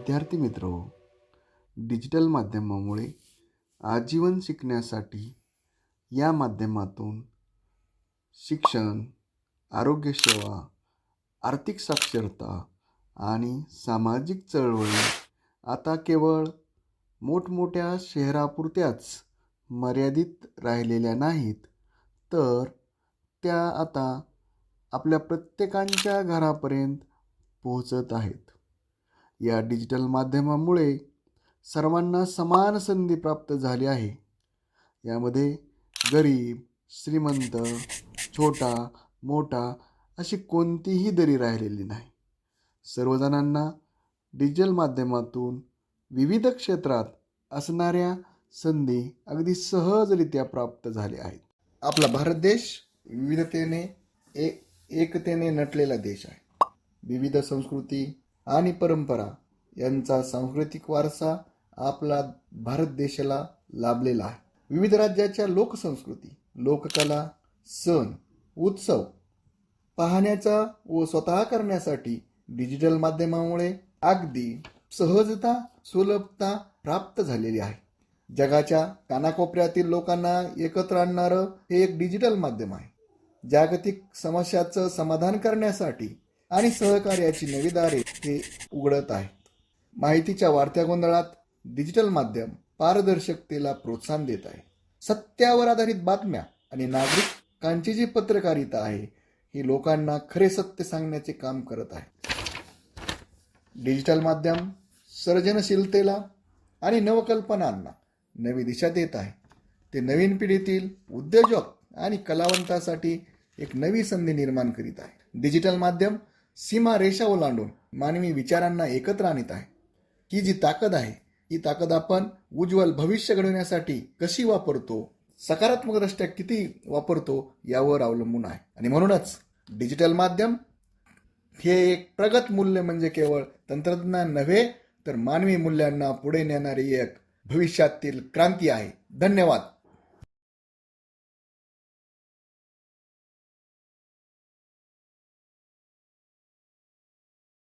विद्यार्थी मित्र, डिजिटल माध्यमामुळे आजीवन शिकण्यासाठी या माध्यमातून शिक्षण, आरोग्यसेवा, आर्थिक साक्षरता आणि सामाजिक चळवळी आता केवळ मोठमोठ्या शहरापुरत्याच मर्यादित राहिलेल्या नाहीत, तर त्या आता आपल्या प्रत्येकाच्या घरापर्यंत पोहोचत आहेत. या डिजिटल माध्यमामुळे सर्वांना समान संधी प्राप्त झाली आहे. यामध्ये गरीब, श्रीमंत, छोटा, मोठा अशी कोणतीही दरी राहिलेली नाही. सर्वजणांना डिजिटल माध्यमातून विविध क्षेत्रात असणाऱ्या संधी अगदी सहजरित्या प्राप्त झाल्या आहेत. आपला भारत देश विविधतेने एकतेने नटलेला देश आहे. विविध संस्कृती आणि परंपरा यांचा सांस्कृतिक वारसा आपला भारत देशाला लाभलेला आहे. विविध राज्याच्या लोकसंस्कृती, लोककला, सण, उत्सव पाहण्याचा व स्वतः करण्यासाठी डिजिटल माध्यमामुळे अगदी सहजता, सुलभता प्राप्त झालेली आहे. जगाच्या कानाकोपऱ्यातील लोकांना एकत्र आणणारं हे एक डिजिटल माध्यम आहे. जागतिक समस्याचं समाधान करण्यासाठी आणि सहकार्याची नवी दारे हे उघडत आहेत. माहितीच्या वाढत्या गोंधळात डिजिटल माध्यम पारदर्शकतेला प्रोत्साहन देत आहे. सत्यावर आधारित बातम्या आणि नागरिकांची जी पत्रकारिता आहे ही लोकांना खरे सत्य सांगण्याचे काम करत आहे. डिजिटल माध्यम सर्जनशीलतेला आणि नवकल्पनांना नवी दिशा देत आहे. ते नवीन पिढीतील उद्योजक आणि कलावंतांसाठी एक नवी संधी निर्माण करीत आहे. डिजिटल माध्यम सीमा रेषा ओलांडून मानवी विचारांना एकत्र आणत आहे. ही जी ताकद आहे ही ताकद आपण उज्ज्वल भविष्य घडवण्यासाठी कशी वापरतो, सकारात्मकदृष्ट्या किती वापरतो यावर अवलंबून आहे. आणि म्हणूनच डिजिटल माध्यम हे एक प्रगत मूल्य म्हणजे केवळ तंत्रज्ञान नव्हे तर मानवी मूल्यांना पुढे नेणारी एक भविष्यातील क्रांती आहे. धन्यवाद.